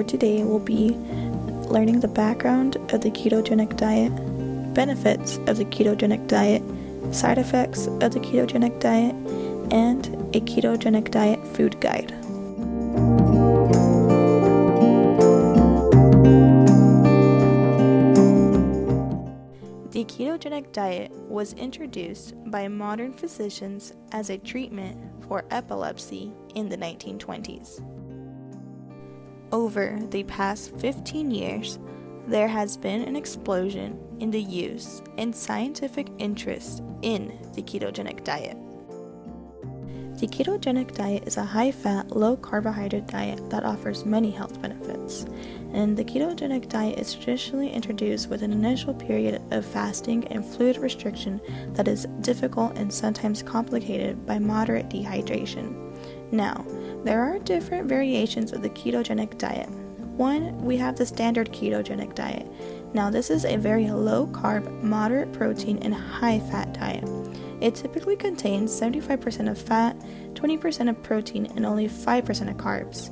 today will be learning the background of the ketogenic diet, benefits of the ketogenic diet, side effects of the ketogenic diet, and a ketogenic diet food guide. The ketogenic diet was introduced by modern physicians as a treatment for epilepsy in the 1920s. Over the past 15 years, there has been an explosion in the use and scientific interest in the ketogenic diet. The ketogenic diet is a high-fat, low-carbohydrate diet that offers many health benefits. And the ketogenic diet is traditionally introduced with an initial period of fasting and fluid restriction that is difficult and sometimes complicated by moderate dehydration. Now, there are different variations of the ketogenic diet. One, we have the standard ketogenic diet. Now, this is a very low-carb, moderate protein, and high-fat diet. It typically contains 75% of fat, 20% of protein, and only 5% of carbs.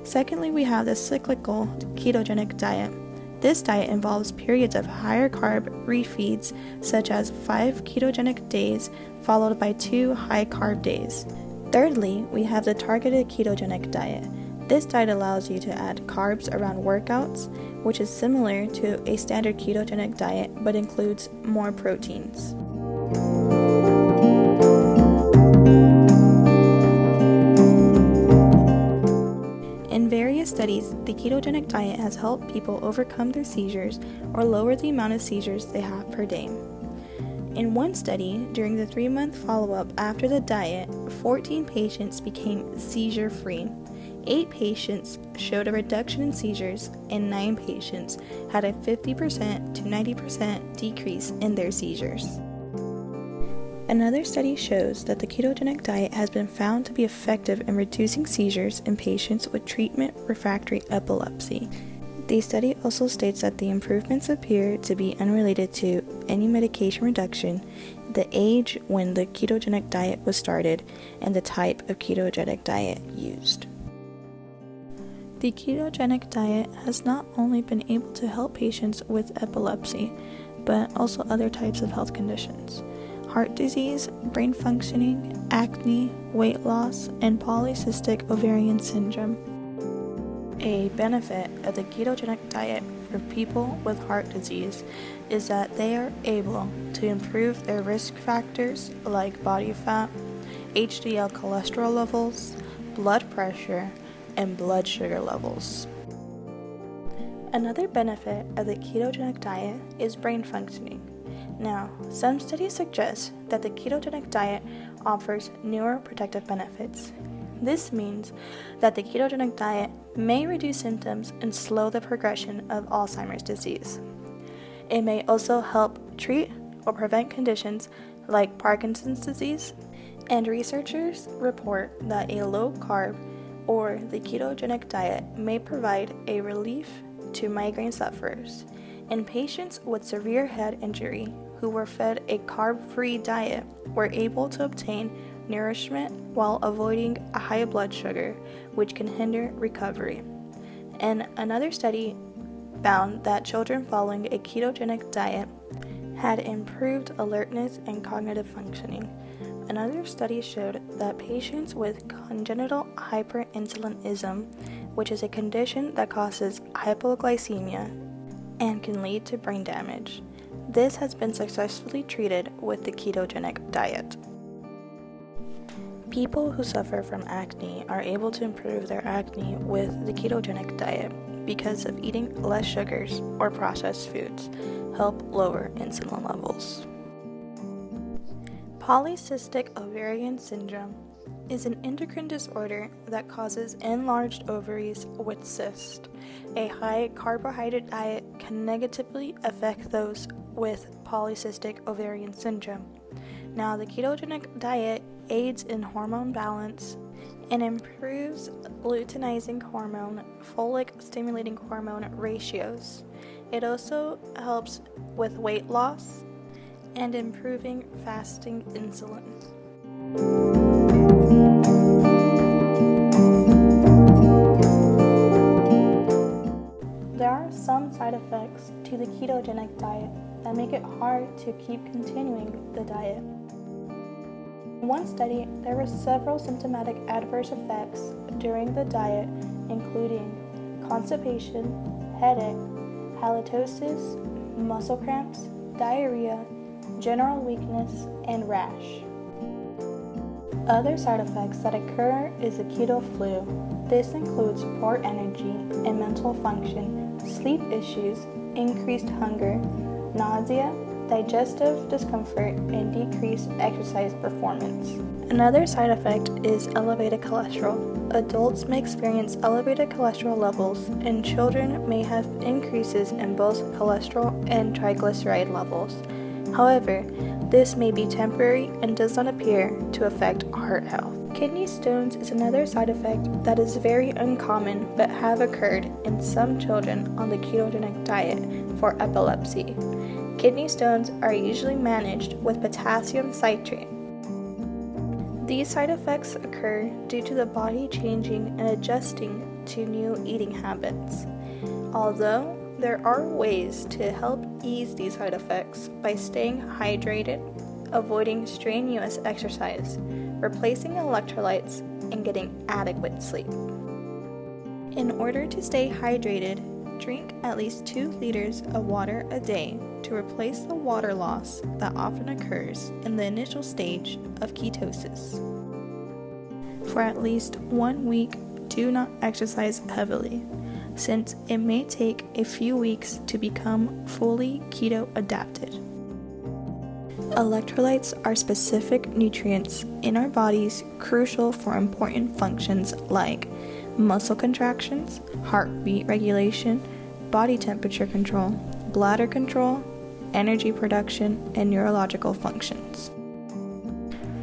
Secondly, we have the cyclical ketogenic diet. This diet involves periods of higher carb refeeds, such as 5 ketogenic days, followed by 2 high carb days. Thirdly, we have the targeted ketogenic diet. This diet allows you to add carbs around workouts, which is similar to a standard ketogenic diet but includes more proteins. In various studies, the ketogenic diet has helped people overcome their seizures or lower the amount of seizures they have per day. In one study, during the 3-month follow-up after the diet, 14 patients became seizure-free. 8 patients showed a reduction in seizures, and 9 patients had a 50% to 90% decrease in their seizures. Another study shows that the ketogenic diet has been found to be effective in reducing seizures in patients with treatment-refractory epilepsy. The study also states that the improvements appear to be unrelated to any medication reduction, the age when the ketogenic diet was started, and the type of ketogenic diet used. The ketogenic diet has not only been able to help patients with epilepsy, but also other types of health conditions. Heart disease, brain functioning, acne, weight loss, and polycystic ovarian syndrome. A benefit of the ketogenic diet for people with heart disease is that they are able to improve their risk factors like body fat, HDL cholesterol levels, blood pressure, and blood sugar levels. Another benefit of the ketogenic diet is brain functioning. Now, some studies suggest that the ketogenic diet offers neuroprotective benefits. This means that the ketogenic diet may reduce symptoms and slow the progression of Alzheimer's disease. It may also help treat or prevent conditions like Parkinson's disease, and researchers report that a low-carb or the ketogenic diet may provide a relief to migraine sufferers. And patients with severe head injury who were fed a carb-free diet were able to obtain nourishment while avoiding a high blood sugar, which can hinder recovery. And another study found that children following a ketogenic diet had improved alertness and cognitive functioning. Another study showed that patients with congenital hyperinsulinism, which is a condition that causes hypoglycemia and can lead to brain damage, this has been successfully treated with the ketogenic diet. People who suffer from acne are able to improve their acne with the ketogenic diet because of eating less sugars or processed foods help lower insulin levels. Polycystic ovarian syndrome is an endocrine disorder that causes enlarged ovaries with cysts. A high carbohydrate diet can negatively affect those with polycystic ovarian syndrome. Now, the ketogenic diet aids in hormone balance and improves luteinizing hormone, folate stimulating hormone ratios. It also helps with weight loss and improving fasting insulin. to the ketogenic diet that make it hard to keep continuing the diet. In one study, there were several symptomatic adverse effects during the diet, including constipation, headache, halitosis, muscle cramps, diarrhea, general weakness, and rash. Other side effects that occur is the keto flu. This includes poor energy and mental function, sleep issues, increased hunger, nausea, digestive discomfort, and decreased exercise performance. Another side effect is elevated cholesterol. Adults may experience elevated cholesterol levels, and children may have increases in both cholesterol and triglyceride levels. However, this may be temporary and does not appear to affect heart health. Kidney stones is another side effect that is very uncommon but have occurred in some children on the ketogenic diet for epilepsy. Kidney stones are usually managed with potassium citrate. These side effects occur due to the body changing and adjusting to new eating habits. Although there are ways to help ease these side effects by staying hydrated, avoiding strenuous exercise, replacing electrolytes, and getting adequate sleep. In order to stay hydrated, drink at least 2 liters of water a day to replace the water loss that often occurs in the initial stage of ketosis. For at least 1 week, do not exercise heavily, since it may take a few weeks to become fully keto adapted. Electrolytes are specific nutrients in our bodies crucial for important functions like muscle contractions, heartbeat regulation, body temperature control, bladder control, energy production, and neurological functions.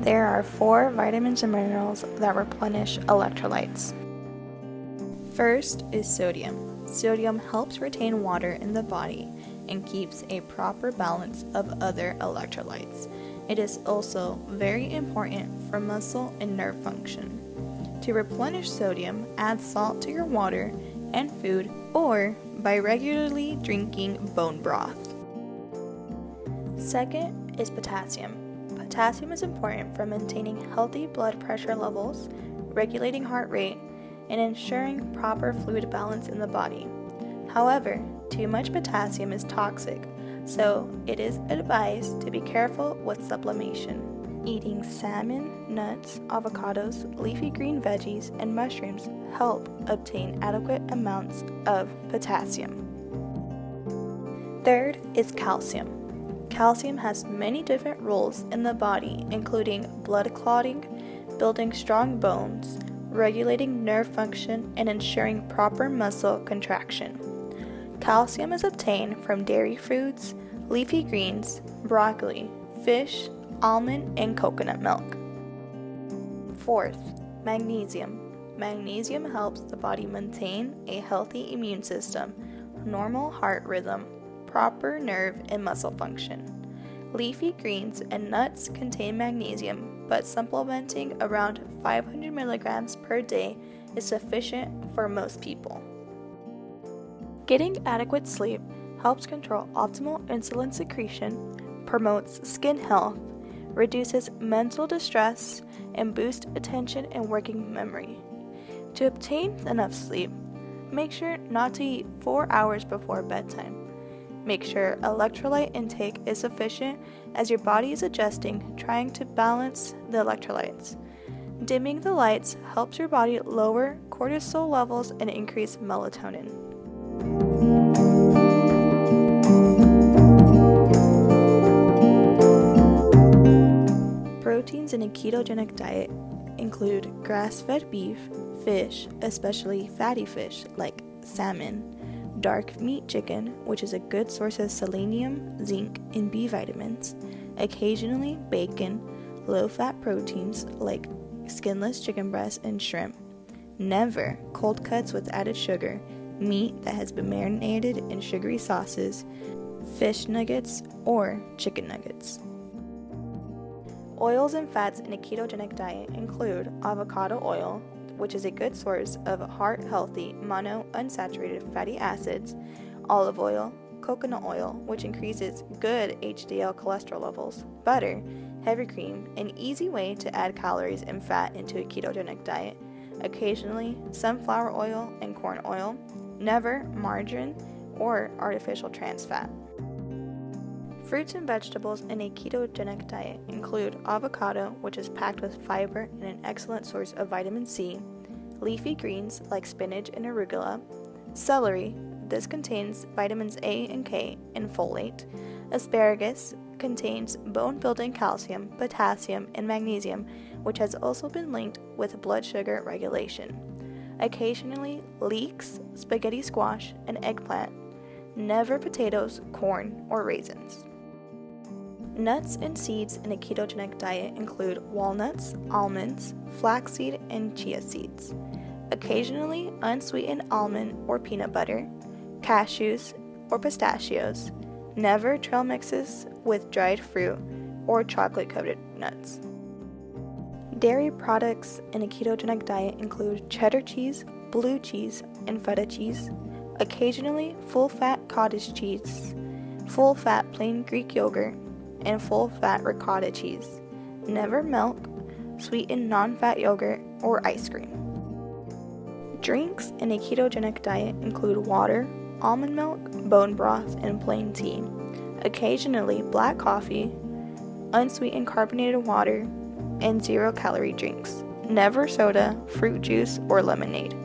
There are 4 vitamins and minerals that replenish electrolytes. First is sodium. Sodium helps retain water in the body and keeps a proper balance of other electrolytes. It is also very important for muscle and nerve function. To replenish sodium, add salt to your water and food or by regularly drinking bone broth. Second is potassium. Potassium is important for maintaining healthy blood pressure levels, regulating heart rate, and ensuring proper fluid balance in the body. However, too much potassium is toxic, so it is advised to be careful with sublimation. Eating salmon, nuts, avocados, leafy green veggies, and mushrooms help obtain adequate amounts of potassium. Third is calcium. Calcium has many different roles in the body, including blood clotting, building strong bones, regulating nerve function, and ensuring proper muscle contraction. Calcium is obtained from dairy foods, leafy greens, broccoli, fish, almond, and coconut milk. Fourth, magnesium. Magnesium helps the body maintain a healthy immune system, normal heart rhythm, proper nerve and muscle function. Leafy greens and nuts contain magnesium, but supplementing around 500 milligrams per day is sufficient for most people. Getting adequate sleep helps control optimal insulin secretion, promotes skin health, reduces mental distress, and boosts attention and working memory. To obtain enough sleep, make sure not to eat 4 hours before bedtime. Make sure electrolyte intake is sufficient as your body is adjusting, trying to balance the electrolytes. Dimming the lights helps your body lower cortisol levels and increase melatonin. Proteins in a ketogenic diet include grass-fed beef, fish, especially fatty fish like salmon, dark meat chicken, which is a good source of selenium, zinc, and B vitamins, occasionally bacon, low-fat proteins like skinless chicken breast and shrimp, never cold cuts with added sugar, meat that has been marinated in sugary sauces, fish nuggets, or chicken nuggets. Oils and fats in a ketogenic diet include avocado oil, which is a good source of heart-healthy monounsaturated fatty acids, olive oil, coconut oil, which increases good HDL cholesterol levels, butter, heavy cream, an easy way to add calories and fat into a ketogenic diet, occasionally sunflower oil and corn oil, never margarine or artificial trans fat. Fruits and vegetables in a ketogenic diet include avocado, which is packed with fiber and an excellent source of vitamin C, leafy greens like spinach and arugula, celery, this contains vitamins A and K and folate, asparagus contains bone-building calcium, potassium, and magnesium, which has also been linked with blood sugar regulation. Occasionally, leeks, spaghetti squash, and eggplant, never potatoes, corn, or raisins. Nuts and seeds in a ketogenic diet include walnuts, almonds, flaxseed, and chia seeds. Occasionally, unsweetened almond or peanut butter, cashews, or pistachios, never trail mixes with dried fruit or chocolate-coated nuts. Dairy products in a ketogenic diet include cheddar cheese, blue cheese, and feta cheese, occasionally full-fat cottage cheese, full-fat plain Greek yogurt, and full-fat ricotta cheese, never milk, sweetened non-fat yogurt, or ice cream. Drinks in a ketogenic diet include water, almond milk, bone broth, and plain tea, occasionally black coffee, unsweetened carbonated water, and zero-calorie drinks, never soda, fruit juice, or lemonade.